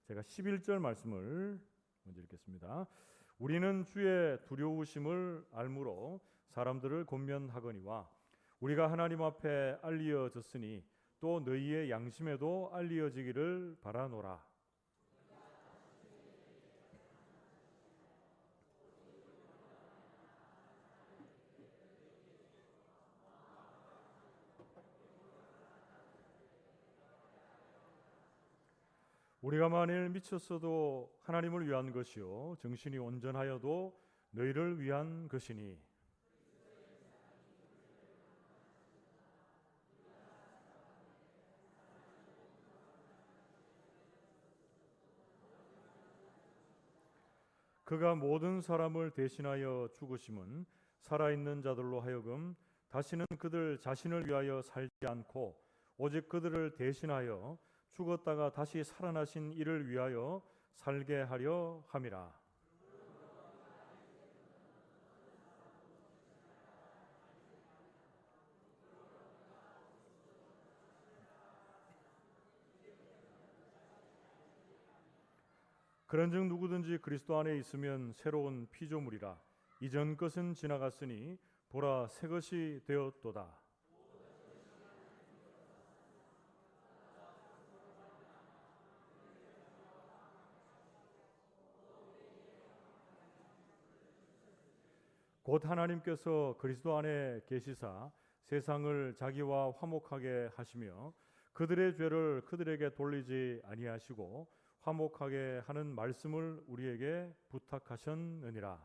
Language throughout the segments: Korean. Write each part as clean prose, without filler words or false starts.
제가 11절 말씀을 먼저 읽겠습니다. 우리는 주의 두려우심을 알므로 사람들을 권면하거니와 우리가 하나님 앞에 알리어졌으니 또 너희의 양심에도 알리어지기를 바라노라. 우리가 만일 미쳤어도 하나님을 위한 것이요 정신이 온전하여도 너희를 위한 것이니 그가 모든 사람을 대신하여 죽으심은 살아있는 자들로 하여금 다시는 그들 자신을 위하여 살지 않고 오직 그들을 대신하여 죽었다가 다시 살아나신 이를 위하여 살게 하려 함이라. 그런즉 누구든지 그리스도 안에 있으면 새로운 피조물이라. 이전 것은 지나갔으니 보라 새 것이 되었도다. 곧 하나님께서 그리스도 안에 계시사 세상을 자기와 화목하게 하시며 그들의 죄를 그들에게 돌리지 아니하시고 화목하게 하는 말씀을 우리에게 부탁하셨느니라.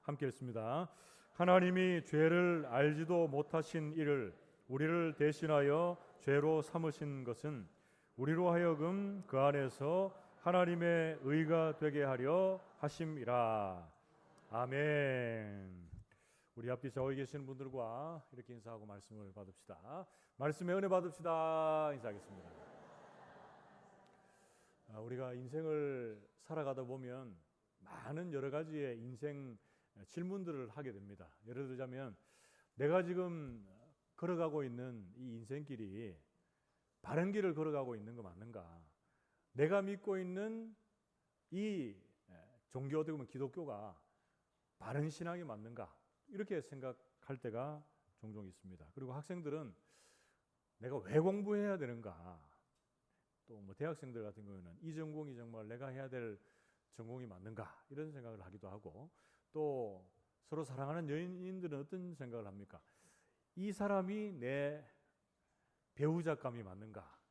함께 읽습니다. 하나님이 죄를 알지도 못하신 이를 우리를 대신하여 죄로 삼으신 것은 우리로 하여금 그 안에서 하나님의 의가 되게 하려 하심이라. 아멘. 우리 앞뒤 저기 계시는 분들과 이렇게 인사하고 말씀을 받읍시다. 말씀의 은혜 받읍시다. 인사하겠습니다. 우리가 인생을 살아가다 보면 많은 여러 가지의 인생 질문들을 하게 됩니다. 예를 들자면 내가 지금 걸어가고 있는 이 인생길이 바른 길을 걸어가고 있는 거 맞는가? 내가 믿고 있는 이 종교 어떻게 보면 기독교가 바른 신앙이 맞는가? 이렇게 생각할 때가 종종 있습니다. 그리고 학생들은 내가 왜 공부해야 되는가? 또 뭐 대학생들 같은 경우에는 이 전공이 정말 내가 해야 될 전공이 맞는가? 이런 생각을 하기도 하고 또 서로 사랑하는 연인들은 어떤 생각을 합니까? 이 사람이 내 배우자감이 맞는가?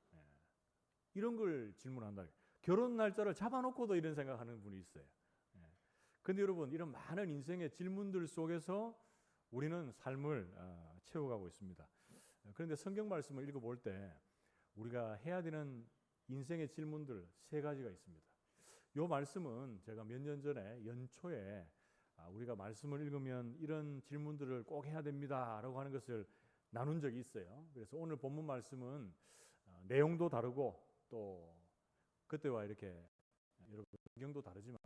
이런 걸 질문한다. 결혼 날짜를 잡아놓고도 이런 생각하는 분이 있어요. 그런데 여러분 이런 많은 인생의 질문들 속에서 우리는 삶을 채워가고 있습니다. 그런데 성경 말씀을 읽어볼 때 우리가 해야 되는 인생의 질문들 세 가지가 있습니다. 이 말씀은 제가 몇 년 전에 연초에 우리가 말씀을 읽으면 이런 질문들을 꼭 해야 됩니다 라고 하는 것을 나눈 적이 있어요. 그래서 오늘 본문 말씀은 내용도 다르고 또 그때와 이렇게 여러분 배경도 다르지만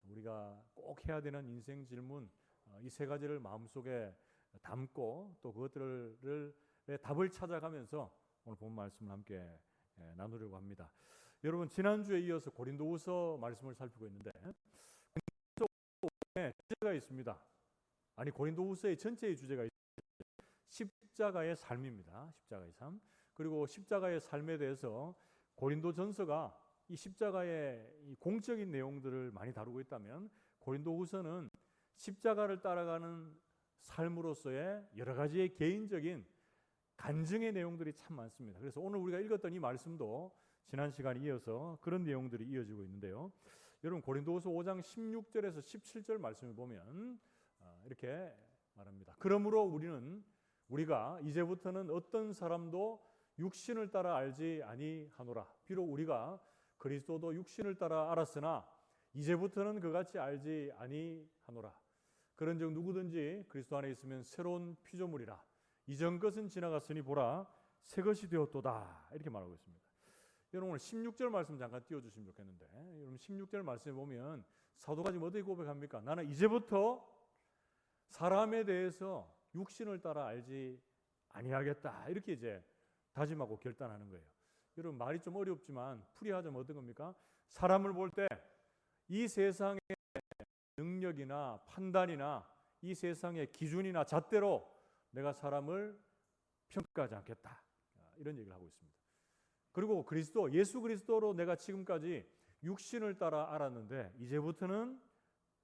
우리가 꼭 해야 되는 인생 질문 이 세 가지를 마음속에 담고 또 그것들의 답을 찾아가면서 오늘 본문 말씀을 함께 나누려고 합니다. 여러분 지난주에 이어서 고린도후서 말씀을 살피고 있는데 주제가 있습니다. 아니 고린도후서의 전체의 주제가 있습니다. 십자가의 삶입니다. 십자가의 삶. 그리고 십자가의 삶에 대해서 고린도전서가 이 십자가의 이 공적인 내용들을 많이 다루고 있다면 고린도후서는 십자가를 따라가는 삶으로서의 여러 가지의 개인적인 간증의 내용들이 참 많습니다. 그래서 오늘 우리가 읽었던 이 말씀도 지난 시간에 이어서 그런 내용들이 이어지고 있는데요. 여러분 고린도후서 5장 16절에서 17절 말씀을 보면 이렇게 말합니다. 그러므로 우리가 이제부터는 어떤 사람도 육신을 따라 알지 아니하노라. 비록 우리가 그리스도도 육신을 따라 알았으나 이제부터는 그같이 알지 아니하노라. 그런즉 누구든지 그리스도 안에 있으면 새로운 피조물이라. 이전 것은 지나갔으니 보라 새 것이 되었도다. 이렇게 말하고 있습니다. 여러분 오늘 16절 말씀 잠깐 띄워주시면 좋겠는데, 여러분 16절 말씀에 보면 사도가 지금 어떻게 고백합니까? 나는 이제부터 사람에 대해서 육신을 따라 알지 아니하겠다, 이렇게 이제 다짐하고 결단하는 거예요. 여러분 말이 좀 어렵지만 풀이하자면 어떤 겁니까? 사람을 볼 때 이 세상의 능력이나 판단이나 이 세상의 기준이나 잣대로 내가 사람을 평가하지 않겠다, 이런 얘기를 하고 있습니다. 그리고 그리스도, 예수 그리스도로 내가 지금까지 육신을 따라 알았는데 이제부터는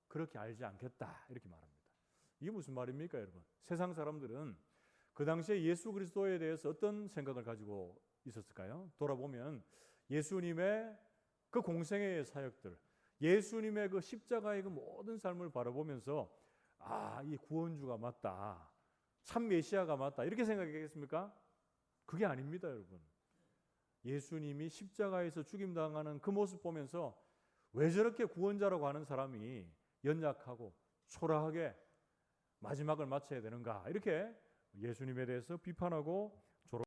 그렇게 알지 않겠다, 이렇게 말합니다. 이게 무슨 말입니까, 여러분? 세상 사람들은 그 당시에 예수 그리스도에 대해서 어떤 생각을 가지고 있었을까요? 돌아보면 예수님의 그 공생애의 사역들, 예수님의 그 십자가의 그 모든 삶을 바라보면서 이 구원주가 맞다, 참 메시아가 맞다, 이렇게 생각했겠습니까? 그게 아닙니다, 여러분. 예수님이 십자가에서 죽임당하는 그 모습 보면서 왜 저렇게 구원자라고 하는 사람이 연약하고 초라하게 마지막을 마쳐야 되는가, 이렇게 예수님에 대해서 비판하고 조롱.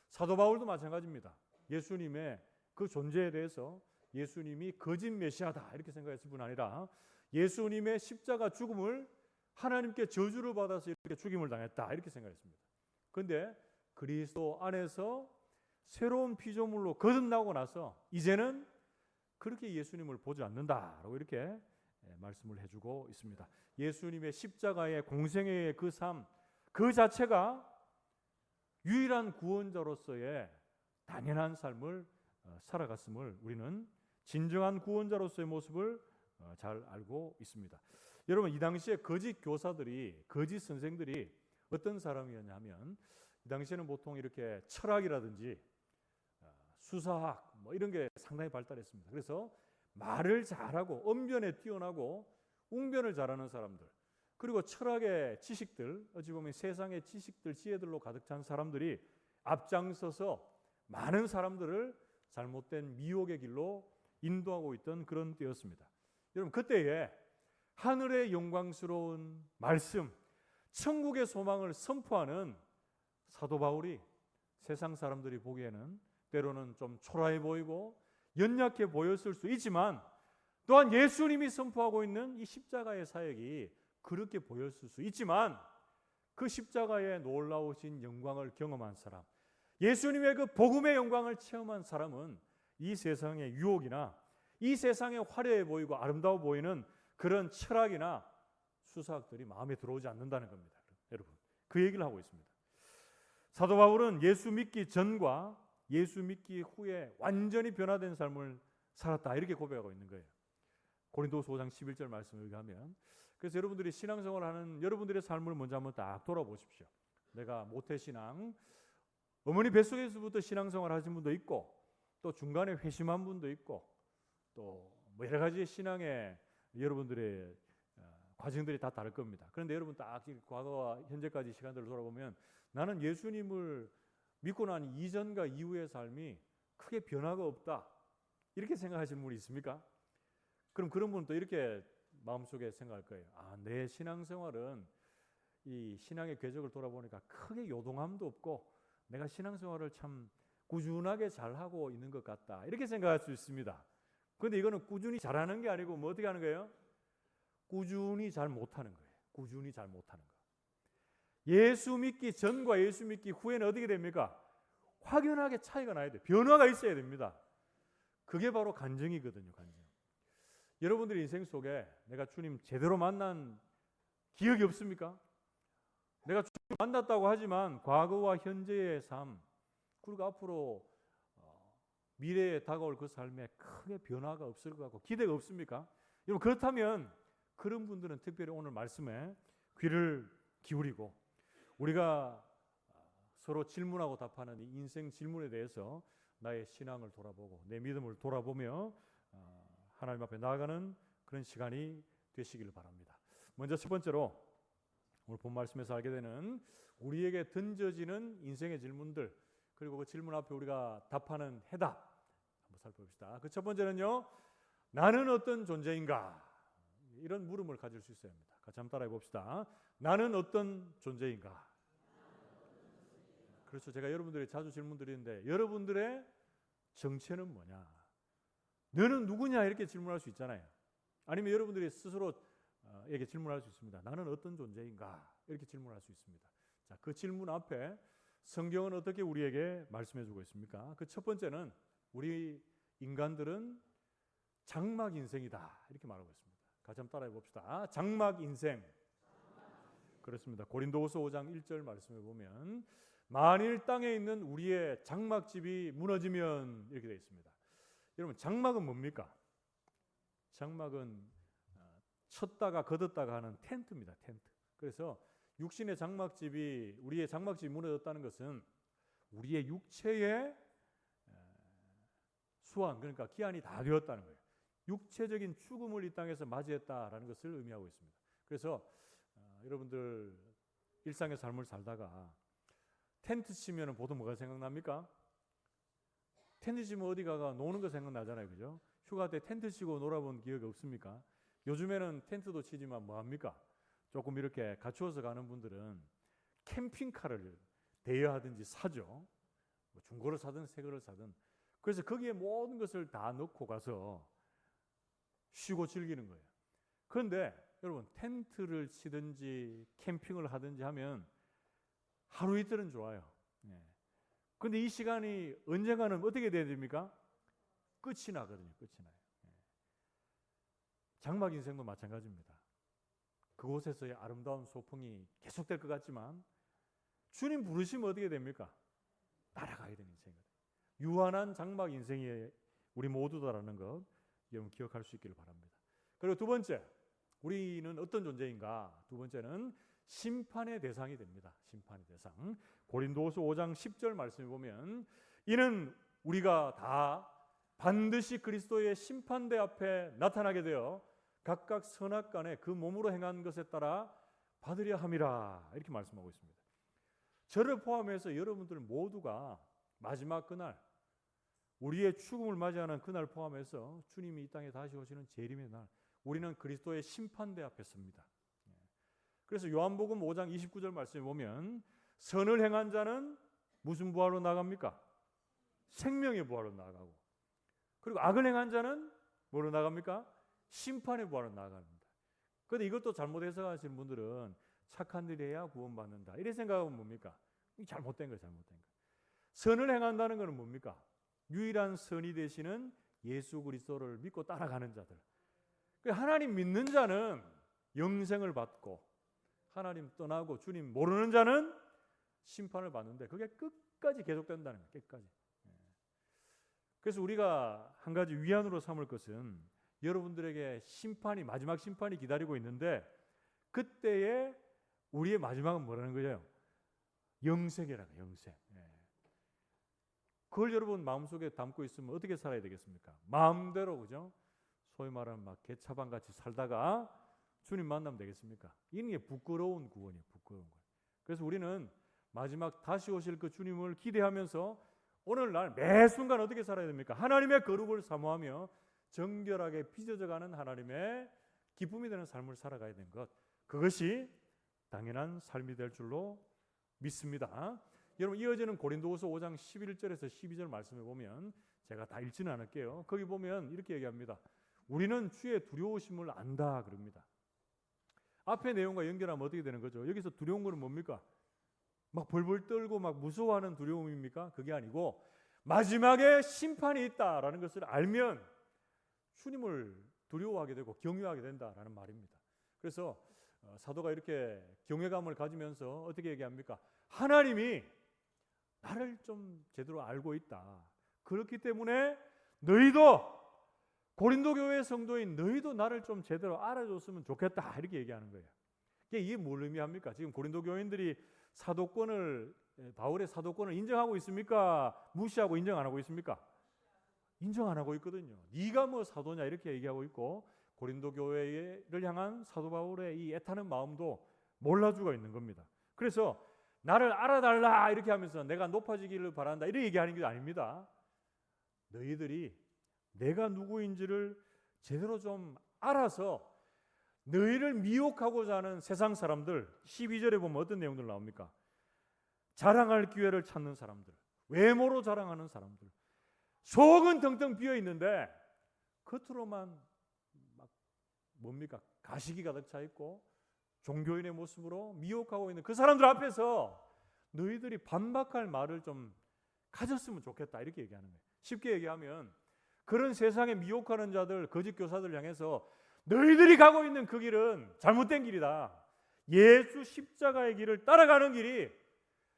사도 바울도 마찬가지입니다. 예수님의 그 존재에 대해서 예수님이 거짓 메시아다, 이렇게 생각했을 뿐 아니라 예수님의 십자가 죽음을 하나님께 저주를 받아서 이렇게 죽임을 당했다, 이렇게 생각했습니다. 그런데 그리스도 안에서 새로운 피조물로 거듭나고 나서 이제는 그렇게 예수님을 보지 않는다라고 이렇게 말씀을 해주고 있습니다. 예수님의 십자가의 공생애의 그 삶, 그 자체가 유일한 구원자로서의 당연한 삶을 살아갔음을 우리는 진정한 구원자로서의 모습을 잘 알고 있습니다. 여러분, 이 당시에 거짓 교사들이, 거짓 선생들이 어떤 사람이었냐 하면, 이 당시에는 보통 이렇게 철학이라든지 수사학 이런 게 상당히 발달했습니다. 그래서 말을 잘하고 언변에 뛰어나고 웅변을 잘하는 사람들, 그리고 철학의 지식들, 어찌 보면 세상의 지식들, 지혜들로 가득 찬 사람들이 앞장서서 많은 사람들을 잘못된 미혹의 길로 인도하고 있던 그런 때였습니다. 여러분, 그때에 하늘의 영광스러운 말씀, 천국의 소망을 선포하는 사도 바울이 세상 사람들이 보기에는 때로는 좀 초라해 보이고 연약해 보였을 수 있지만, 또한 예수님이 선포하고 있는 이 십자가의 사역이 그렇게 보였을 수 있지만, 그 십자가의 놀라우신 영광을 경험한 사람, 예수님의 그 복음의 영광을 체험한 사람은 이 세상의 유혹이나 이 세상에 화려해 보이고 아름다워 보이는 그런 철학이나 수사학들이 마음에 들어오지 않는다는 겁니다. 여러분, 그 얘기를 하고 있습니다. 사도 바울은 예수 믿기 전과 예수 믿기 후에 완전히 변화된 삶을 살았다, 이렇게 고백하고 있는 거예요. 고린도서 5장 11절 말씀을 의하면, 그래서 여러분들이 신앙생활을 하는 여러분들의 삶을 먼저 한번 딱 돌아보십시오. 내가 모태신앙, 어머니 뱃속에서부터 신앙생활 하신 분도 있고, 또 중간에 회심한 분도 있고, 또 여러 가지 신앙의 여러분들의 과정들이 다 다를 겁니다. 그런데 여러분 딱 과거와 현재까지 시간들을 돌아보면 나는 예수님을 믿고 난 이전과 이후의 삶이 크게 변화가 없다, 이렇게 생각하시는 분이 있습니까? 그럼 그런 분은 또 이렇게 마음속에 생각할 거예요. 내 신앙생활은 이 신앙의 궤적을 돌아보니까 크게 요동함도 없고 내가 신앙생활을 참 꾸준하게 잘하고 있는 것 같다, 이렇게 생각할 수 있습니다. 그런데 이거는 꾸준히 잘하는 게 아니고 어떻게 하는 거예요? 꾸준히 잘 못하는 거예요. 꾸준히 잘 못하는 거. 예수 믿기 전과 예수 믿기 후에는 어떻게 됩니까? 확연하게 차이가 나야 돼요. 변화가 있어야 됩니다. 그게 바로 간증이거든요. 간증. 여러분들의 인생 속에 내가 주님 제대로 만난 기억이 없습니까? 내가 주님 만났다고 하지만 과거와 현재의 삶, 그리고 앞으로 미래에 다가올 그 삶에 크게 변화가 없을 것 같고 기대가 없습니까? 여러분, 그렇다면 그런 분들은 특별히 오늘 말씀에 귀를 기울이고 우리가 서로 질문하고 답하는 이 인생 질문에 대해서 나의 신앙을 돌아보고 내 믿음을 돌아보며 하나님 앞에 나아가는 그런 시간이 되시기를 바랍니다. 먼저 첫 번째로 오늘 본 말씀에서 알게 되는 우리에게 던져지는 인생의 질문들, 그리고 그 질문 앞에 우리가 답하는 해답 한번 살펴봅시다. 그 첫 번째는요, 나는 어떤 존재인가? 이런 물음을 가질 수 있어야 합니다. 같이 한번 따라해 봅시다. 나는 어떤 존재인가? 그렇죠. 제가 여러분들이 자주 질문 드리는데 여러분들의 정체는 뭐냐? 너는 누구냐? 이렇게 질문할 수 있잖아요. 아니면 여러분들이 스스로 에게 질문할 수 있습니다. 나는 어떤 존재인가? 이렇게 질문할 수 있습니다. 자, 그 질문 앞에 성경은 어떻게 우리에게 말씀해 주고 있습니까? 그 첫 번째는 우리 인간들은 장막 인생이다. 이렇게 말하고 있습니다. 같이 한번 따라해 봅시다. 장막 인생. 그렇습니다. 고린도후서 5장 1절 말씀해 보면 만일 땅에 있는 우리의 장막집이 무너지면 이렇게 되어 있습니다. 여러분, 장막은 뭡니까? 장막은 쳤다가 걷었다가 하는 텐트입니다. 텐트. 그래서 육신의 장막집이, 우리의 장막집이 무너졌다는 것은 우리의 육체의 수완, 그러니까 기한이 다 되었다는 거예요. 육체적인 죽음을 이 땅에서 맞이했다라는 것을 의미하고 있습니다. 그래서 여러분들 일상의 삶을 살다가 텐트 치면 보통 뭐가 생각납니까? 텐트 치면 어디 가가 노는 거 생각나잖아요. 그죠? 휴가 때 텐트 치고 놀아본 기억이 없습니까? 요즘에는 텐트도 치지만 뭐합니까? 조금 이렇게 갖추어서 가는 분들은 캠핑카를 대여하든지 사죠. 뭐 중고를 사든 새 거를 사든. 그래서 거기에 모든 것을 다 넣고 가서 쉬고 즐기는 거예요. 그런데 여러분, 텐트를 치든지 캠핑을 하든지 하면 하루 이틀은 좋아요. 그런데 이 시간이 언젠가는 어떻게 돼야 됩니까? 끝이 나거든요. 끝이 나요. 장막 인생도 마찬가지입니다. 그곳에서의 아름다운 소풍이 계속될 것 같지만 주님 부르시면 어떻게 됩니까? 날아가야 되는 인생이거든요. 유한한 장막 인생이 우리 모두다라는 것 여러분 기억할 수 있기를 바랍니다. 그리고 두 번째, 우리는 어떤 존재인가? 두 번째는 심판의 대상이 됩니다. 심판의 대상. 고린도후서 5장 10절 말씀에 보면 이는 우리가 다 반드시 그리스도의 심판대 앞에 나타나게 되어 각각 선악간에 그 몸으로 행한 것에 따라 받으려 함이라, 이렇게 말씀하고 있습니다. 저를 포함해서 여러분들 모두가 마지막 그날, 우리의 죽음을 맞이하는 그날 포함해서 주님이 이 땅에 다시 오시는 재림의 날, 우리는 그리스도의 심판대 앞에 섭니다. 그래서 요한복음 5장 29절 말씀에 보면 선을 행한 자는 무슨 부활로 나갑니까? 생명의 부활로 나가고, 그리고 악을 행한 자는 뭐로 나갑니까? 심판의 부활로 나갑니다. 그런데 이것도 잘못 해석하시는 분들은 착한 일이 해야 구원받는다, 이래 생각하면 뭡니까? 잘못된 거예요. 잘못된 거. 선을 행한다는 것은 뭡니까? 유일한 선이 되시는 예수 그리스도를 믿고 따라가는 자들. 하나님 믿는 자는 영생을 받고 하나님 떠나고 주님 모르는 자는 심판을 받는데 그게 끝까지 계속된다는 거예요. 끝까지. 그래서 우리가 한 가지 위안으로 삼을 것은 여러분들에게 심판이, 마지막 심판이 기다리고 있는데 그때에 우리의 마지막은 뭐라는 거예요? 영생이라는 거예요. 영생. 그걸 여러분 마음속에 담고 있으면 어떻게 살아야 되겠습니까? 마음대로, 그죠? 소위 말하는 막 개차반같이 살다가 주님 만나면 되겠습니까? 이게 부끄러운 구원이에요. 부끄러운 구원. 그래서 우리는 마지막 다시 오실 그 주님을 기대하면서 오늘날 매 순간 어떻게 살아야 됩니까? 하나님의 거룩을 사모하며 정결하게 빚어져가는 하나님의 기쁨이 되는 삶을 살아가야 되는 것, 그것이 당연한 삶이 될 줄로 믿습니다. 여러분, 이어지는 고린도후서 5장 11절에서 12절 말씀에 보면, 제가 다 읽지는 않을게요. 거기 보면 이렇게 얘기합니다. 우리는 주의 두려우심을 안다 그럽니다. 앞의 내용과 연결하면 어떻게 되는 거죠? 여기서 두려운 것은 뭡니까? 막 벌벌 떨고 막 무서워하는 두려움입니까? 그게 아니고 마지막에 심판이 있다라는 것을 알면 주님을 두려워하게 되고 경외하게 된다라는 말입니다. 그래서 사도가 이렇게 경외감을 가지면서 어떻게 얘기합니까? 하나님이 나를 좀 제대로 알고 있다. 그렇기 때문에 너희도, 고린도 교회 성도인 너희도 나를 좀 제대로 알아줬으면 좋겠다, 이렇게 얘기하는 거예요. 이게 뭘 의미합니까? 지금 고린도 교인들이 사도권을, 바울의 사도권을 인정하고 있습니까? 무시하고 인정 안 하고 있습니까? 인정 안 하고 있거든요. 네가 뭐 사도냐 이렇게 얘기하고 있고, 고린도 교회를 향한 사도 바울의 이 애타는 마음도 몰라주고 있는 겁니다. 그래서 나를 알아달라 이렇게 하면서 내가 높아지기를 바란다 이렇게 얘기하는 게 아닙니다. 너희들이 내가 누구인지를 제대로 좀 알아서 너희를 미혹하고자 하는 세상 사람들, 12절에 보면 어떤 내용들 나옵니까? 자랑할 기회를 찾는 사람들, 외모로 자랑하는 사람들, 속은 텅텅 비어 있는데 겉으로만 막 뭡니까? 가식이 가득 차 있고 종교인의 모습으로 미혹하고 있는 그 사람들 앞에서 너희들이 반박할 말을 좀 가졌으면 좋겠다 이렇게 얘기하는 거예요. 쉽게 얘기하면 그런 세상에 미혹하는 자들, 거짓 교사들 향해서 너희들이 가고 있는 그 길은 잘못된 길이다. 예수 십자가의 길을 따라가는 길이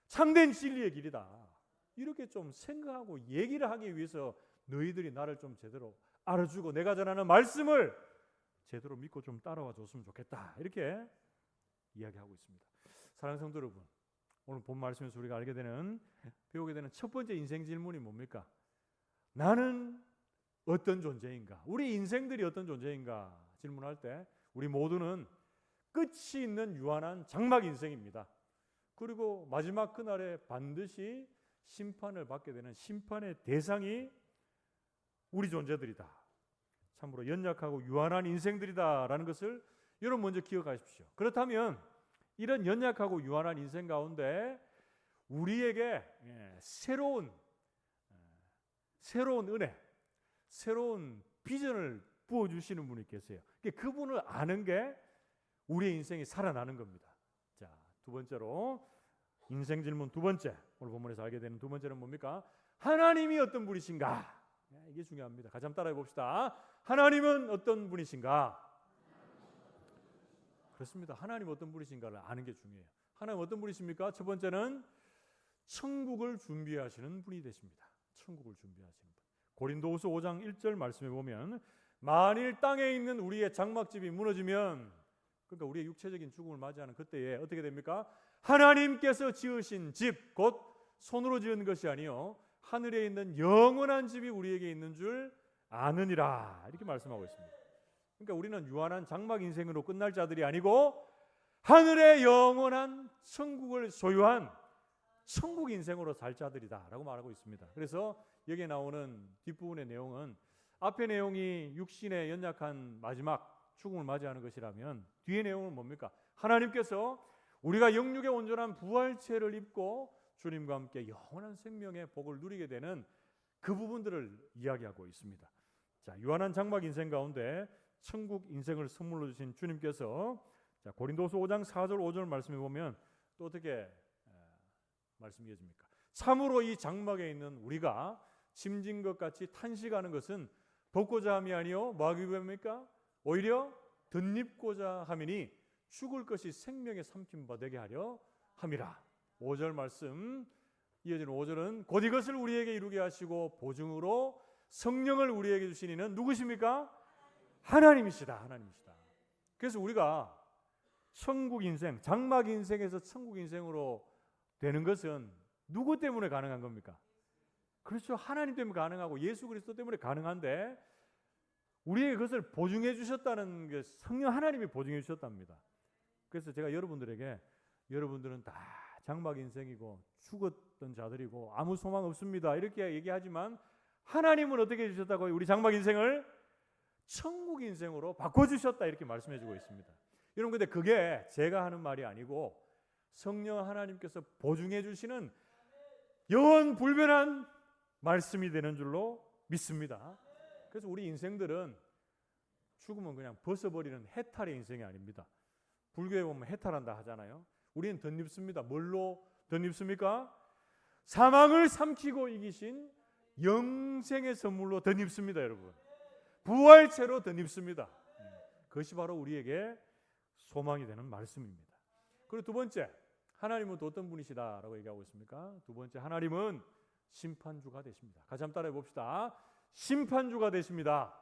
참된 진리의 길이다. 이렇게 좀 생각하고 얘기를 하기 위해서 너희들이 나를 좀 제대로 알아주고 내가 전하는 말씀을 제대로 믿고 좀 따라와 줬으면 좋겠다. 이렇게 이야기하고 있습니다. 사랑하는 성도 여러분, 오늘 본 말씀에서 우리가 배우게 되는 첫 번째 인생 질문이 뭡니까? 나는 어떤 존재인가? 우리 인생들이 어떤 존재인가? 질문할 때 우리 모두는 끝이 있는 유한한 장막 인생입니다. 그리고 마지막 그날에 반드시 심판을 받게 되는 심판의 대상이 우리 존재들이다. 참으로 연약하고 유한한 인생들이다라는 것을 여러분 먼저 기억하십시오. 그렇다면 이런 연약하고 유한한 인생 가운데 우리에게 새로운 은혜, 새로운 비전을 부어주시는 분이 계세요. 그분을 아는 게 우리의 인생이 살아나는 겁니다. 자, 두 번째로 인생 질문 두 번째, 오늘 본문에서 알게 되는 두 번째는 뭡니까? 하나님이 어떤 분이신가? 이게 중요합니다. 같이 한번 따라해 봅시다. 하나님은 어떤 분이신가? 그렇습니다. 하나님 어떤 분이신가를 아는 게 중요해요. 하나님 어떤 분이십니까? 첫 번째는 천국을 준비하시는 분이 되십니다. 천국을 준비하시는 분. 고린도후서 5장 1절 말씀에 보면 만일 땅에 있는 우리의 장막집이 무너지면, 그러니까 우리의 육체적인 죽음을 맞이하는 그때에 어떻게 됩니까? 하나님께서 지으신 집, 곧 손으로 지은 것이 아니요 하늘에 있는 영원한 집이 우리에게 있는 줄 아느니라, 이렇게 말씀하고 있습니다. 그러니까 우리는 유한한 장막 인생으로 끝날 자들이 아니고 하늘의 영원한 천국을 소유한 천국 인생으로 살 자들이다라고 말하고 있습니다. 그래서 여기에 나오는 뒷부분의 내용은 앞의 내용이 육신의 연약한 마지막 죽음을 맞이하는 것이라면 뒤의 내용은 뭡니까? 하나님께서 우리가 영육의 온전한 부활체를 입고 주님과 함께 영원한 생명의 복을 누리게 되는 그 부분들을 이야기하고 있습니다. 자, 유한한 장막 인생 가운데 천국 인생을 선물로 주신 주님께서, 자, 고린도서 5장 4절 5절 말씀해 보면 또 어떻게 말씀이십니까? 참으로 이 장막에 있는 우리가 짐진 것 같이 탄식하는 것은 벗고자 함이 아니요 뭐하기 위함입니까? 오히려 덧입고자 함이니 죽을 것이 생명의 삼킴바 되게 하려 함이라. 5절 말씀 이어지는 5절은 곧 이것을 우리에게 이루게 하시고 보증으로 성령을 우리에게 주신 이는 누구십니까? 하나님이시다. 하나님이시다. 그래서 우리가 천국 인생, 장막 인생에서 천국 인생으로 되는 것은 누구 때문에 가능한 겁니까? 그렇죠. 하나님 때문에 가능하고 예수 그리스도 때문에 가능한데 우리에게 그것을 보증해 주셨다는 게 성령 하나님이 보증해 주셨답니다. 그래서 제가 여러분들에게 여러분들은 다 장막 인생이고 죽었던 자들이고 아무 소망 없습니다 이렇게 얘기하지만 하나님은 어떻게 해주셨다고요? 우리 장막 인생을 천국 인생으로 바꿔주셨다 이렇게 말씀해주고 있습니다. 여러분 근데 그게 제가 하는 말이 아니고 성령 하나님께서 보증해 주시는 영원 불변한 말씀이 되는 줄로 믿습니다. 그래서 우리 인생들은 죽으면 그냥 벗어버리는 해탈의 인생이 아닙니다. 불교에 보면 해탈한다 하잖아요. 우리는 덧입습니다. 뭘로 덧입습니까? 사망을 삼키고 이기신 영생의 선물로 덧입습니다. 여러분 부활체로 덧입습니다. 그것이 바로 우리에게 소망이 되는 말씀입니다. 그리고 두 번째, 하나님은 또 어떤 분이시다라고 얘기하고 있습니까? 두 번째, 하나님은 심판주가 되십니다. 같이 한번 따라해 봅시다. 심판주가 되십니다.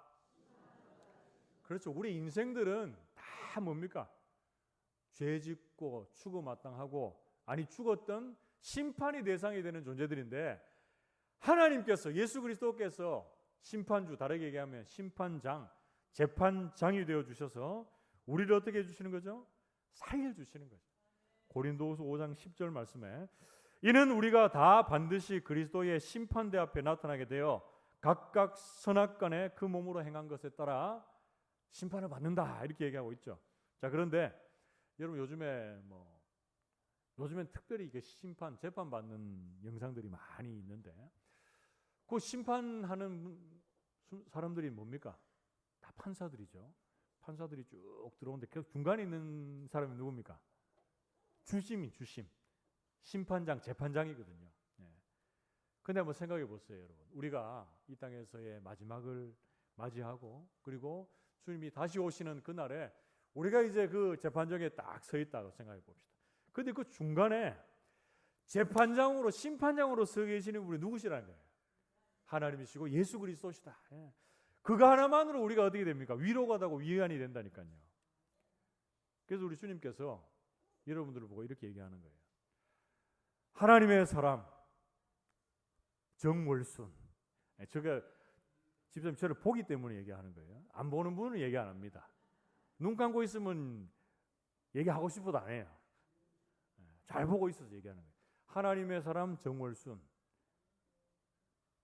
그렇죠. 우리 인생들은 다 뭡니까? 죄 짓고 죽어 마땅하고 아니 죽었던 심판이 대상이 되는 존재들인데 하나님께서 예수 그리스도께서 심판주, 다르게 얘기하면 심판장, 재판장이 되어 주셔서 우리를 어떻게 해주시는 거죠? 살려주시는 거죠. 고린도후서 5장 10절 말씀에 이는 우리가 다 반드시 그리스도의 심판대 앞에 나타나게 되어 각각 선악간에 그 몸으로 행한 것에 따라 심판을 받는다 이렇게 얘기하고 있죠. 자, 그런데 여러분 요즘엔 특별히 이게 심판, 재판 받는 영상들이 많이 있는데 그 심판하는 사람들이 뭡니까? 다 판사들이죠. 판사들이 쭉 들어오는데 그 중간에 있는 사람이 누굽니까? 주심. 심판장, 재판장이거든요. 근데 한번 생각해 보세요, 여러분. 우리가 이 땅에서의 마지막을 맞이하고 그리고 주님이 다시 오시는 그날에 우리가 이제 그 재판정에 딱 서 있다고 생각해 봅시다. 근데 그 중간에 재판장으로, 심판장으로 서 계시는 분이 누구시라는 거예요? 하나님이시고 예수 그리스도시다. 그거 하나만으로 우리가 어떻게 됩니까? 위로가 되고 위안이 된다니까요. 그래서 우리 주님께서 여러분들을 보고 이렇게 얘기하는 거예요. 하나님의 사람 정월순. 제가 집사님 저를 보기 때문에 얘기하는 거예요. 안 보는 분은 얘기 안 합니다. 눈 감고 있으면 얘기하고 싶어도 안 해요. 잘 보고 있어서 얘기하는 거예요. 하나님의 사람 정월순.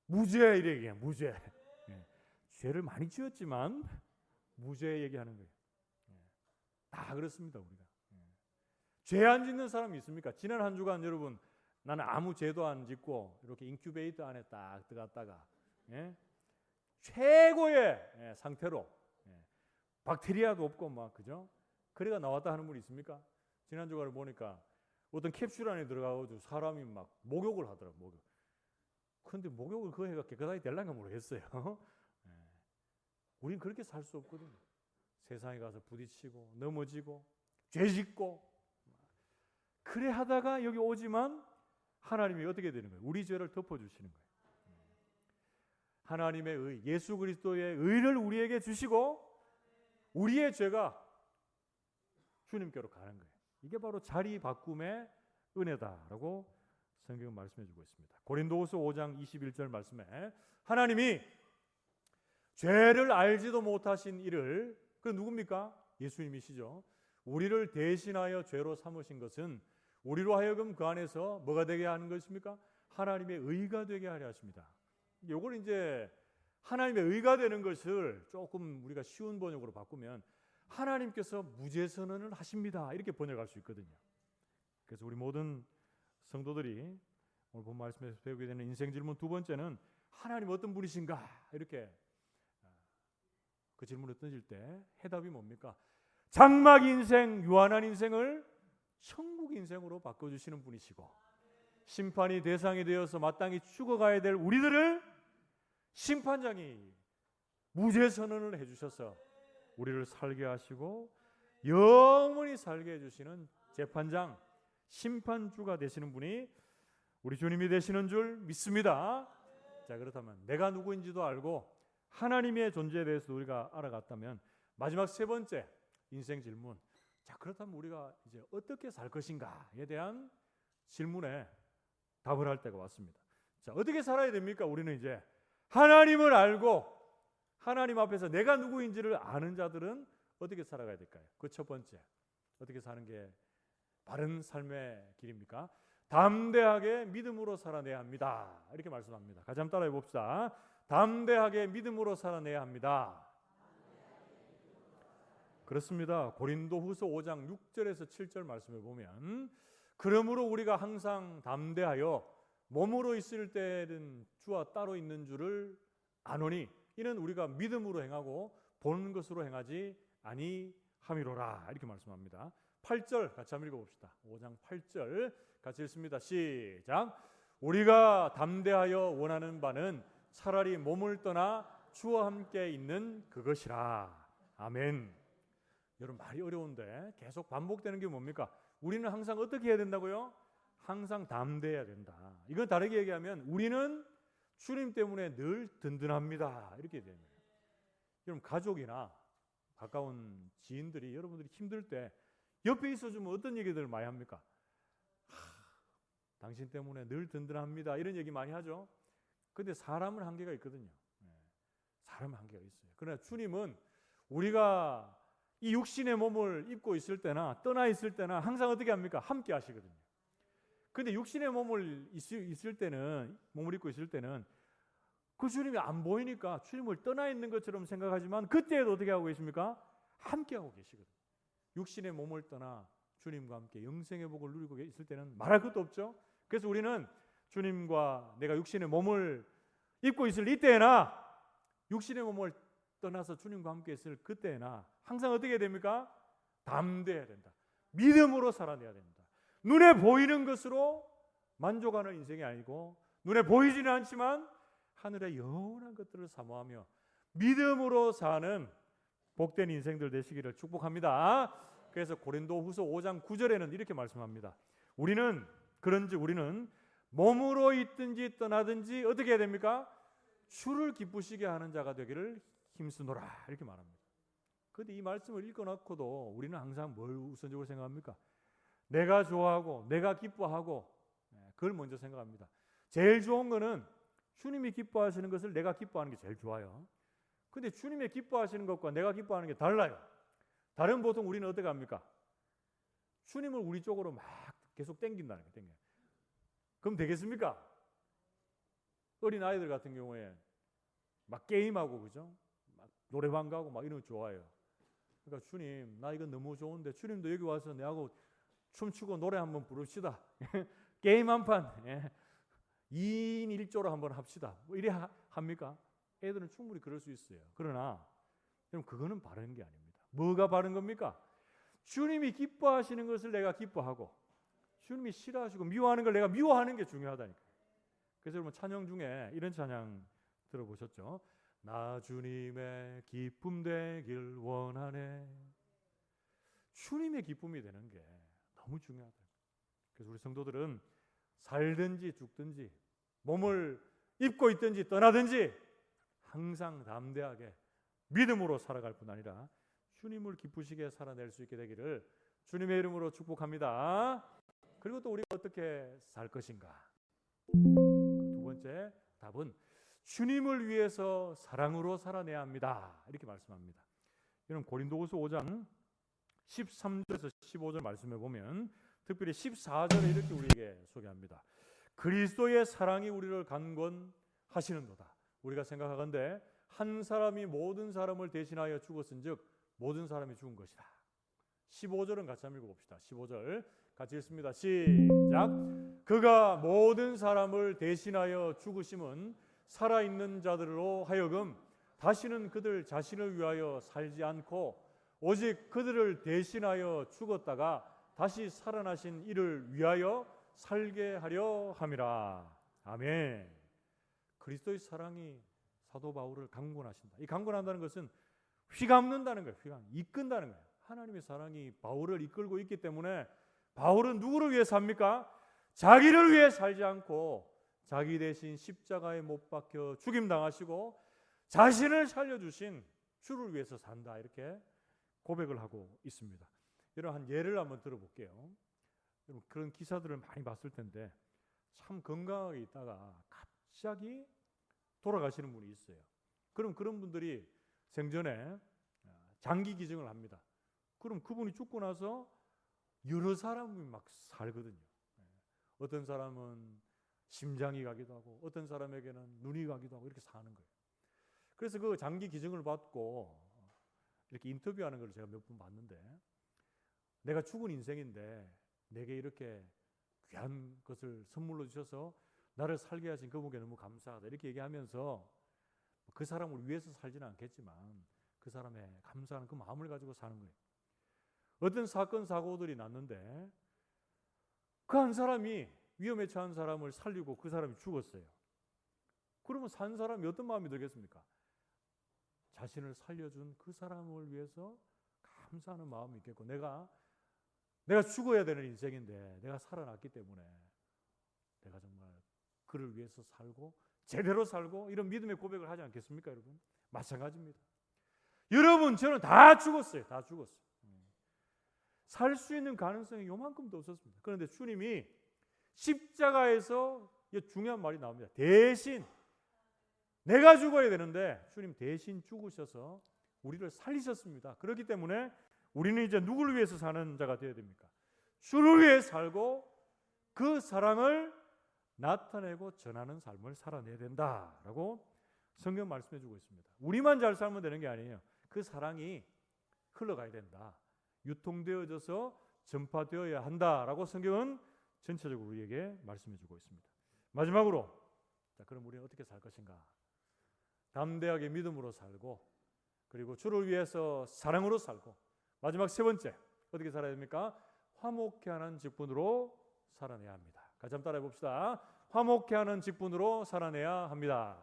무죄 이래 얘기해요. 무죄. 죄를 많이 지었지만 무죄 얘기하는 거예요. 다 그렇습니다. 우리가. 죄 안 짓는 사람이 있습니까? 지난 한 주간 여러분 나는 아무 죄도 안 짓고 이렇게 인큐베이터 안에 딱 들어갔다가 최고의 상태로 박테리아도 없고 막 그죠? 그래가 나왔다 하는 분이 있습니까? 지난 주간을 보니까 어떤 캡슐 안에 들어가가지고 사람이 막 목욕을 하더라고. 목욕. 그런데 목욕을 그 애가 깨끗하게 될란가 모르겠어요. 우린 그렇게 살 수 없거든요. 세상에 가서 부딪히고 넘어지고 죄짓고 그래 하다가 여기 오지만 하나님이 어떻게 되는 거예요? 우리 죄를 덮어주시는 거예요. 하나님의 의, 예수 그리스도의 의를 우리에게 주시고 우리의 죄가 주님께로 가는 거예요. 이게 바로 자리 바꿈의 은혜다라고 성경은 말씀해 주고 있습니다. 고린도후서 5장 21절 말씀에 하나님이 죄를 알지도 못하신 이를 그 누굽니까? 예수님이시죠. 우리를 대신하여 죄로 삼으신 것은 우리로 하여금 그 안에서 뭐가 되게 하는 것입니까? 하나님의 의가 되게 하려 하십니다. 이걸 이제 하나님의 의가 되는 것을 조금 우리가 쉬운 번역으로 바꾸면 하나님께서 무죄 선언을 하십니다. 이렇게 번역할 수 있거든요. 그래서 우리 모든 성도들이 오늘 본 말씀에서 배우게 되는 인생 질문 두 번째는 하나님 어떤 분이신가? 이렇게 그 질문을 던질 때 해답이 뭡니까? 장막 인생, 유한한 인생을 천국 인생으로 바꿔주시는 분이시고 심판이 대상이 되어서 마땅히 죽어가야 될 우리들을 심판장이 무죄 선언을 해주셔서 우리를 살게 하시고 영원히 살게 해주시는 재판장, 심판주가 되시는 분이 우리 주님이 되시는 줄 믿습니다. 자, 그렇다면 내가 누구인지도 알고 하나님의 존재에 대해서 우리가 알아갔다면 마지막 세 번째 인생 질문. 자, 그렇다면 우리가 이제 어떻게 살 것인가에 대한 질문에 답을 할 때가 왔습니다. 자, 어떻게 살아야 됩니까? 우리는 이제 하나님을 알고 하나님 앞에서 내가 누구인지를 아는 자들은 어떻게 살아가야 될까요? 그 첫 번째, 어떻게 사는 게 바른 삶의 길입니까? 담대하게 믿음으로 살아내야 합니다. 이렇게 말씀합니다. 같이 한번 따라해 봅시다. 담대하게 믿음으로 살아내야 합니다. 그렇습니다. 고린도후서 5장 6절에서 7절 말씀을 보면 그러므로 우리가 항상 담대하여 몸으로 있을 때는 주와 따로 있는 줄을 아노니 이는 우리가 믿음으로 행하고 보는 것으로 행하지 아니함이로라. 이렇게 말씀합니다. 8절 같이 한번 읽어봅시다. 5장 8절 같이 읽습니다. 시작. 우리가 담대하여 원하는 바는 차라리 몸을 떠나 주와 함께 있는 그것이라. 아멘. 여러분 말이 어려운데 계속 반복되는 게 뭡니까? 우리는 항상 어떻게 해야 된다고요? 항상 담대해야 된다. 이건 다르게 얘기하면 우리는 주님 때문에 늘 든든합니다. 이렇게 되는 거예요. 여러분 가족이나 가까운 지인들이 여러분들이 힘들 때 옆에 있어주면 어떤 얘기들을 많이 합니까? 당신 때문에 늘 든든합니다. 이런 얘기 많이 하죠. 근데 사람은 한계가 있거든요. 사람은 한계가 있어요. 그러나 주님은 우리가 이 육신의 몸을 입고 있을 때나 떠나 있을 때나 항상 어떻게 합니까? 함께 하시거든요. 근데 육신의 몸을 있을 때는 몸을 입고 있을 때는 그 주님이 안 보이니까 주님을 떠나 있는 것처럼 생각하지만 그때에도 어떻게 하고 계십니까? 함께 하고 계시거든요. 육신의 몸을 떠나 주님과 함께 영생의 복을 누리고 있을 때는 말할 것도 없죠. 그래서 우리는 주님과 내가 육신의 몸을 입고 있을 이때나 육신의 몸을 떠나서 주님과 함께 있을 그때나 항상 어떻게 됩니까? 담대해야 된다. 믿음으로 살아내야 된다. 눈에 보이는 것으로 만족하는 인생이 아니고 눈에 보이지는 않지만 하늘의 영원한 것들을 사모하며 믿음으로 사는 복된 인생들 되시기를 축복합니다. 그래서 고린도후서 5장 9절에는 이렇게 말씀합니다. 그런즉 우리는 몸으로 있든지 떠나든지 어떻게 해야 됩니까? 주를 기쁘시게 하는 자가 되기를 힘쓰노라 이렇게 말합니다. 그런데 이 말씀을 읽어놓고도 우리는 항상 뭘 우선적으로 생각합니까? 내가 좋아하고 내가 기뻐하고 그걸 먼저 생각합니다. 제일 좋은 거는 주님이 기뻐하시는 것을 내가 기뻐하는 게 제일 좋아요. 근데 주님이 기뻐하시는 것과 내가 기뻐하는 게 달라요. 다른 보통 우리는 어떻게 합니까? 주님을 우리 쪽으로 막 계속 땡긴다는 거예요. 땡겨요. 그럼 되겠습니까? 어린 아이들 같은 경우에 막 게임하고 그죠? 막 노래방 가고 막 이런 거 좋아해요. 그러니까 주님, 나 이거 너무 좋은데 주님도 여기 와서 내하고 춤추고 노래 한번 부릅시다. 게임 한 판, 2인 1조로 한번 합시다. 뭐 이래 합니까? 애들은 충분히 그럴 수 있어요. 그러나 여러분 그거는 바른 게 아닙니다. 뭐가 바른 겁니까? 주님이 기뻐하시는 것을 내가 기뻐하고 주님이 싫어하시고 미워하는 걸 내가 미워하는 게 중요하다니까요. 그래서 여러분 찬양 중에 이런 찬양 들어보셨죠? 나 주님의 기쁨 되길 원하네. 주님의 기쁨이 되는 게 너무 중요하다. 그래서 우리 성도들은 살든지 죽든지 몸을 입고 있든지 떠나든지 항상 담대하게 믿음으로 살아갈 뿐 아니라 주님을 기쁘시게 살아낼 수 있게 되기를 주님의 이름으로 축복합니다. 그리고 또 우리가 어떻게 살 것인가? 두 번째 답은 주님을 위해서 사랑으로 살아내야 합니다. 이렇게 말씀합니다. 여러분 고린도후서 5장 13절에서 15절 말씀해 보면 특별히 14절에 이렇게 우리에게 소개합니다. 그리스도의 사랑이 우리를 강권하시는도다. 우리가 생각하건대 한 사람이 모든 사람을 대신하여 죽었은즉 모든 사람이 죽은 것이다. 15절은 같이 한번 읽어봅시다. 15절 같이 읽습니다. 시작. 그가 모든 사람을 대신하여 죽으심은 살아있는 자들로 하여금 다시는 그들 자신을 위하여 살지 않고 오직 그들을 대신하여 죽었다가 다시 살아나신 이를 위하여 살게 하려 함이라. 아멘. 그리스도의 사랑이 사도 바울을 강권하신다. 이 강권한다는 것은 휘감는다는 거예요. 이끈다는 거예요. 하나님의 사랑이 바울을 이끌고 있기 때문에 바울은 누구를 위해 삽니까? 자기를 위해 살지 않고 자기 대신 십자가에 못 박혀 죽임당하시고 자신을 살려주신 주를 위해서 산다. 이렇게 고백을 하고 있습니다. 이러한 예를 한번 들어볼게요. 여러분 그런 기사들을 많이 봤을 텐데 참 건강하게 있다가 갑자기 돌아가시는 분이 있어요. 그럼 그런 분들이 생전에 장기 기증을 합니다. 그럼 그분이 죽고 나서 여러 사람이 막 살거든요. 어떤 사람은 심장이 가기도 하고 어떤 사람에게는 눈이 가기도 하고 이렇게 사는 거예요. 그래서 그 장기 기증을 받고 이렇게 인터뷰하는 걸 제가 몇 번 봤는데 내가 죽은 인생인데 내게 이렇게 귀한 것을 선물로 주셔서 나를 살게 하신 그분께 너무 감사하다 이렇게 얘기하면서 그 사람을 위해서 살지는 않겠지만 그 사람의 감사하는 그 마음을 가지고 사는 거예요. 어떤 사건 사고들이 났는데 그 한 사람이 위험에 처한 사람을 살리고 그 사람이 죽었어요. 그러면 산 사람이 어떤 마음이 들겠습니까? 자신을 살려준 그 사람을 위해서 감사하는 마음이 있겠고 내가 죽어야 되는 인생인데 내가 살아났기 때문에 내가 정말 그를 위해서 살고 제대로 살고 이런 믿음의 고백을 하지 않겠습니까, 여러분? 마찬가지입니다. 여러분 저는 다 죽었어요. 다 죽었어요. 살 수 있는 가능성이 요만큼도 없었습니다. 그런데 주님이 십자가에서 중요한 말이 나옵니다. 대신 내가 죽어야 되는데 주님 대신 죽으셔서 우리를 살리셨습니다. 그렇기 때문에 우리는 이제 누구를 위해서 사는 자가 되어야 됩니까? 주를 위해 살고 그 사랑을 나타내고 전하는 삶을 살아내야 된다라고 성경 말씀해 주고 있습니다. 우리만 잘 살면 되는 게 아니에요. 그 사랑이 흘러가야 된다. 유통되어져서 전파되어야 한다라고 성경은 전체적으로 우리에게 말씀해 주고 있습니다. 마지막으로 자, 그럼 우리는 어떻게 살 것인가? 담대하게 믿음으로 살고, 그리고 주를 위해서 사랑으로 살고, 마지막 세 번째 어떻게 살아야 됩니까? 화목케 하는 직분으로 살아내야 합니다. 같이 한번 따라해 봅시다. 화목케 하는 직분으로 살아내야 합니다.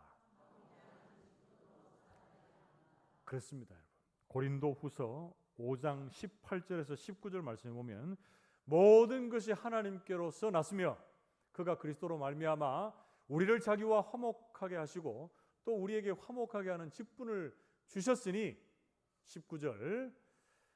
그렇습니다, 여러분. 고린도후서 5장 18절에서 19절 말씀에 보면 모든 것이 하나님께로서 났으며 그가 그리스도로 말미암아 우리를 자기와 화목하게 하시고 또 우리에게 화목하게 하는 직분을 주셨으니 19절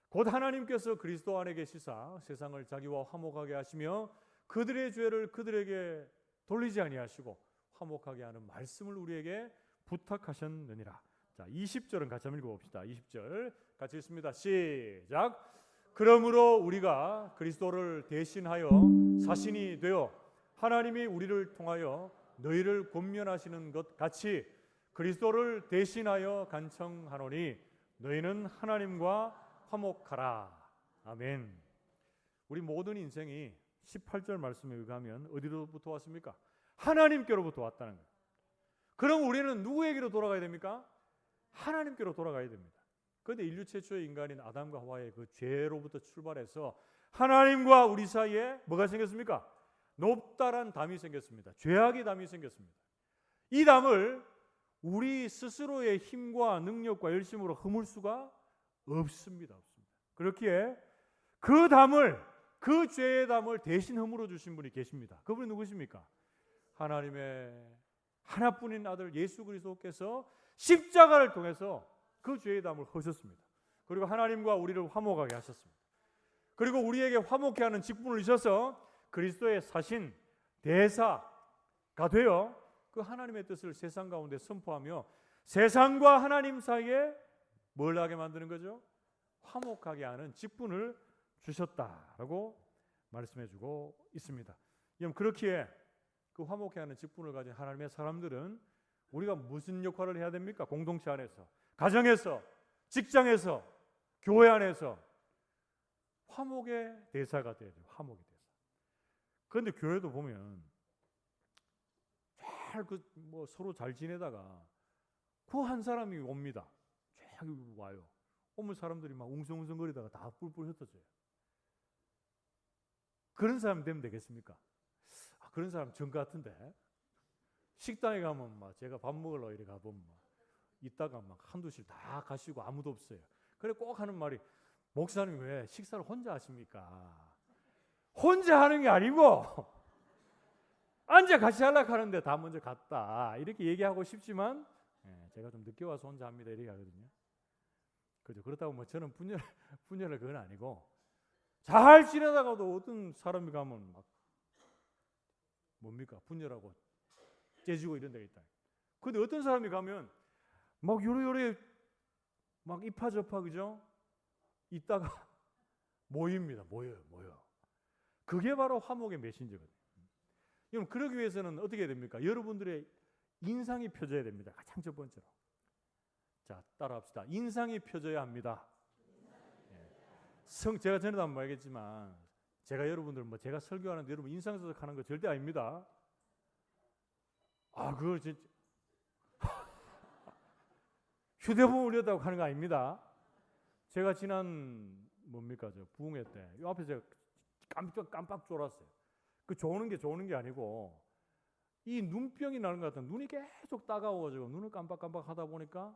곧 하나님께서 그리스도 안에 계시사 세상을 자기와 화목하게 하시며 그들의 죄를 그들에게 돌리지 아니하시고 화목하게 하는 말씀을 우리에게 부탁하셨느니라. 자, 20절은 같이 한번 읽어봅시다. 20절 같이 읽습니다. 시작. 그러므로 우리가 그리스도를 대신하여 사신이 되어 하나님이 우리를 통하여 너희를 권면하시는 것 같이 그리스도를 대신하여 간청하노니 너희는 하나님과 화목하라. 아멘. 우리 모든 인생이 18절 말씀에 의하면 어디로부터 왔습니까? 하나님께로부터 왔다는 거예요. 그럼 우리는 누구에게로 돌아가야 됩니까? 하나님께로 돌아가야 됩니다. 그런데 인류 최초의 인간인 아담과 하와의 그 죄로부터 출발해서 하나님과 우리 사이에 뭐가 생겼습니까? 높다란 담이 생겼습니다. 죄악의 담이 생겼습니다. 이 담을 우리 스스로의 힘과 능력과 열심으로 허물 수가 없습니다. 그렇기에 그 담을, 그 죄의 담을 대신 허물어 주신 분이 계십니다. 그분이 누구십니까? 하나님의 하나뿐인 아들 예수 그리스도께서 십자가를 통해서 그 죄의 담을 허셨습니다. 그리고 하나님과 우리를 화목하게 하셨습니다. 그리고 우리에게 화목케 하는 직분을 주셔서 그리스도의 사신 대사가 되어 그 하나님의 뜻을 세상 가운데 선포하며 세상과 하나님 사이에 뭘 하게 만드는 거죠? 화목하게 하는 직분을 주셨다라고 말씀해주고 있습니다. 그렇기에 그 화목케 하는 직분을 가진 하나님의 사람들은 우리가 무슨 역할을 해야 됩니까? 공동체 안에서, 가정에서, 직장에서, 교회 안에서 화목의 대사가 돼야 돼요. 화목의 대사. 그런데 교회도 보면 잘 서로 잘 지내다가 그 한 사람이 옵니다. 쫙 와요. 오면 사람들이 막 웅성웅성거리다가 다 뿔뿔 흩어져요. 그런 사람 되면 되겠습니까? 그런 사람 전 같은데 식당에 가면 막 제가 밥 먹으러 이렇게 가보면 막 이따가 막 한두실 다 가시고 아무도 없어요. 그래 꼭 하는 말이 목사님 왜 식사를 혼자 하십니까? 혼자 하는 게 아니고 앉아 같이 하려고 하는데 다 먼저 갔다 이렇게 얘기하고 싶지만 제가 좀 늦게 와서 혼자 합니다 이렇게 하거든요. 그죠? 그렇다고 뭐 저는 분열을 그건 아니고 잘 지내다가도 어떤 사람이 가면 막 뭡니까? 분열하고 째지고 이런 데가 있다. 근데 어떤 사람이 가면 막 요래요래 막 이파저파 그죠? 있다가 모입니다. 모여요. 그게 바로 화목의 메신저거든요. 그럼 그러기 위해서는 어떻게 해야 됩니까? 여러분들의 인상이 펴져야 됩니다. 가장 첫 번째로. 자, 따라합시다. 인상이 펴져야 합니다. 제가 전에도 한번 말했지만 제가 여러분들 제가 설교하는데 여러분 인상 써서 하는 거 절대 아닙니다. 그거 진짜 휴대폰 올렸다고 하는 거 아닙니다. 제가 지난 부흥회 때 이 앞에 제가 깜빡 졸았어요. 그 좋은 게 아니고 이 눈병이 나는 것 같은 눈이 계속 따가워가지고 눈을 깜빡 하다 보니까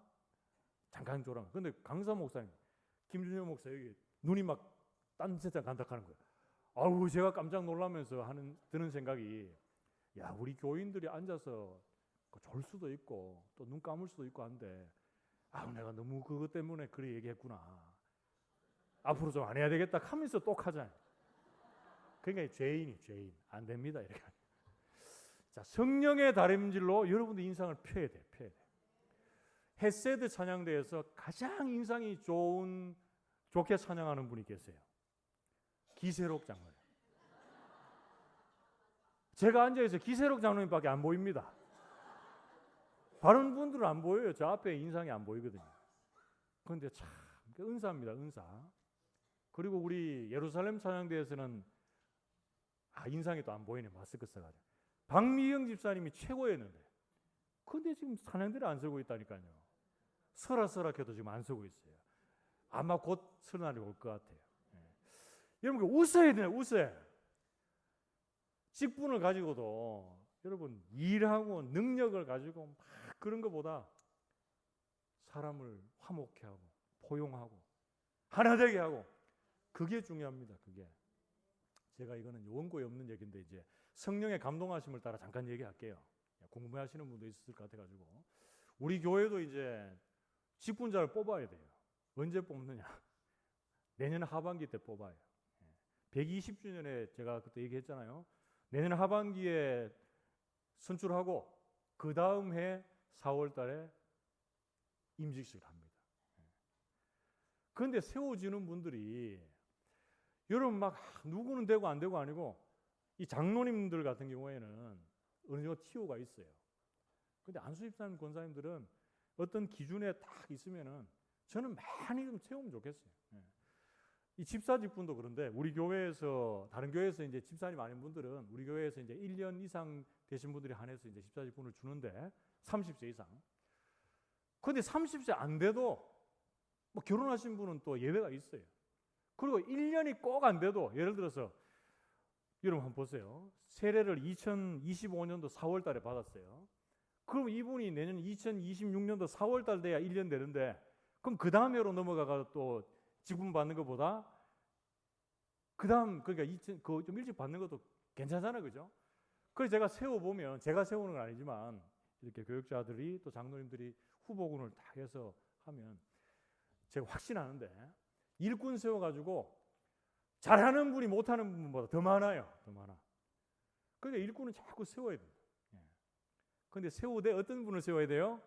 잠깐 졸아. 근데 강사 목사님, 김준현 목사 여기 눈이 막 딴 세상 간다하는 거예요. 제가 깜짝 놀라면서 드는 생각이 우리 교인들이 앉아서 졸 수도 있고 또 눈 감을 수도 있고 한데 내가 너무 그것 때문에 그래 얘기했구나. 앞으로 좀 안 해야 되겠다 하면서 똑하잖아요. 그러니까 죄인 안 됩니다. 이렇게. 자, 성령의 다림질로 여러분들 인상을 펴야 돼. 헤세드 찬양대에서 가장 인상이 좋게 찬양하는 분이 계세요. 기세록 장로님. 제가 앉아있어 기세록 장로님밖에 안 보입니다. 다른 분들은 안 보여요. 저 앞에 인상이 안 보이거든요. 그런데 참 은사입니다. 은사. 그리고 우리 예루살렘 찬양대에서는 인상이 또 안 보이네. 마스크 써가지고. 박미영 집사님이 최고였는데 근데 지금 산행들이 안 서고 있다니까요. 설악설악해도 지금 안 서고 있어요. 아마 곧 서는 날이 올 것 같아요. 여러분 웃어야 돼요. 웃어야. 직분을 가지고도 여러분 일하고 능력을 가지고 막 그런 것보다 사람을 화목케 하고 포용하고 하나 되게 하고 그게 중요합니다. 그게. 제가 이거는 원고에 없는 얘기인데 이제 성령의 감동하심을 따라 잠깐 얘기할게요. 궁금해하시는 분도 있을 것 같아가지고 우리 교회도 이제 직분자를 뽑아야 돼요. 언제 뽑느냐? 내년 하반기 때 뽑아요. 120주년에 제가 그때 얘기했잖아요. 내년 하반기에 선출하고 그 다음 해 4월 달에 임직식을 합니다. 그런데 세워지는 분들이 여러분 막 누구는 되고 안 되고 아니고 이 장로님들 같은 경우에는 어느 정도 티오가 있어요. 근데 안수집사님 권사님들은 어떤 기준에 딱 있으면은 저는 많이 좀 채우면 좋겠어요. 이 집사 직분도 그런데 우리 교회에서 다른 교회에서 이제 집사님 아닌 분들은 우리 교회에서 이제 1년 이상 되신 분들이 한해서 이제 집사 직분을 주는데 30세 이상. 근데 30세 안 돼도 뭐 결혼하신 분은 또 예외가 있어요. 그리고 1년이 꼭 안 돼도 예를 들어서 여러분 한번 보세요. 세례를 2025년도 4월 달에 받았어요. 그럼 이분이 내년 2026년도 4월 달 돼야 1년 되는데 그럼 그 다음 해로 넘어가가 또 직분 받는 것보다 그 다음 그러니까 좀 일찍 받는 것도 괜찮잖아요. 그죠? 그래서 제가 세워보면 제가 세우는 건 아니지만 이렇게 교육자들이 또 장로님들이 후보군을 딱 해서 하면 제가 확신하는데 일꾼 세워가지고 잘하는 분이 못하는 분보다 더 많아요. 더 많아. 그러니까 일꾼은 자꾸 세워야 돼요. 그런데 세우되 어떤 분을 세워야 돼요?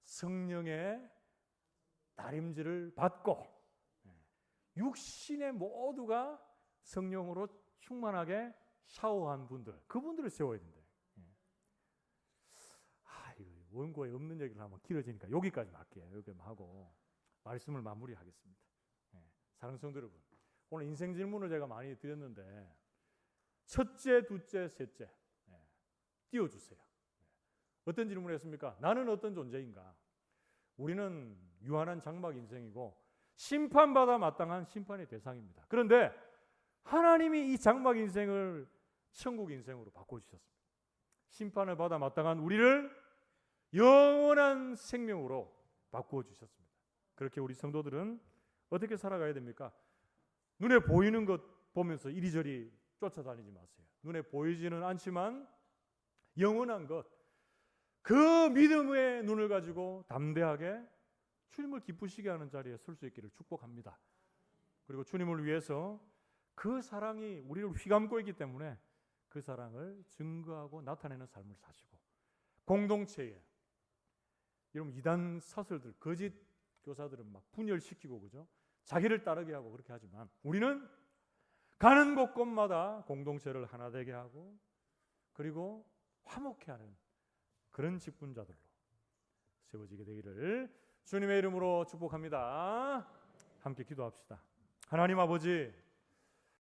성령의 다림질을 받고 육신의 모두가 성령으로 충만하게 샤워한 분들, 그분들을 세워야 된다. 이거 원고에 없는 얘기를 하면 길어지니까 여기까지 할게요. 여기까지 하고 말씀을 마무리하겠습니다. 사랑하는 성도 여러분, 오늘 인생 질문을 제가 많이 드렸는데 첫째, 둘째, 셋째 띄워주세요. 어떤 질문을 했습니까? 나는 어떤 존재인가? 우리는 유한한 장막 인생이고 심판받아 마땅한 심판의 대상입니다. 그런데 하나님이 이 장막 인생을 천국 인생으로 바꿔주셨습니다. 심판을 받아 마땅한 우리를 영원한 생명으로 바꾸어 주셨습니다. 그렇게 우리 성도들은 어떻게 살아가야 됩니까? 눈에 보이는 것 보면서 이리저리 쫓아다니지 마세요. 눈에 보이지는 않지만 영원한 것, 그 믿음의 눈을 가지고 담대하게 주님을 기쁘시게 하는 자리에 설 수 있기를 축복합니다. 그리고 주님을 위해서 그 사랑이 우리를 휘감고 있기 때문에 그 사랑을 증거하고 나타내는 삶을 사시고 공동체에 여러분 이단 사설들 거짓 교사들은 막 분열시키고 그죠? 자기를 따르게 하고 그렇게 하지만 우리는 가는 곳곳마다 공동체를 하나 되게 하고 그리고 화목케 하는 그런 직분자들로 세워지게 되기를 주님의 이름으로 축복합니다. 함께 기도합시다. 하나님 아버지,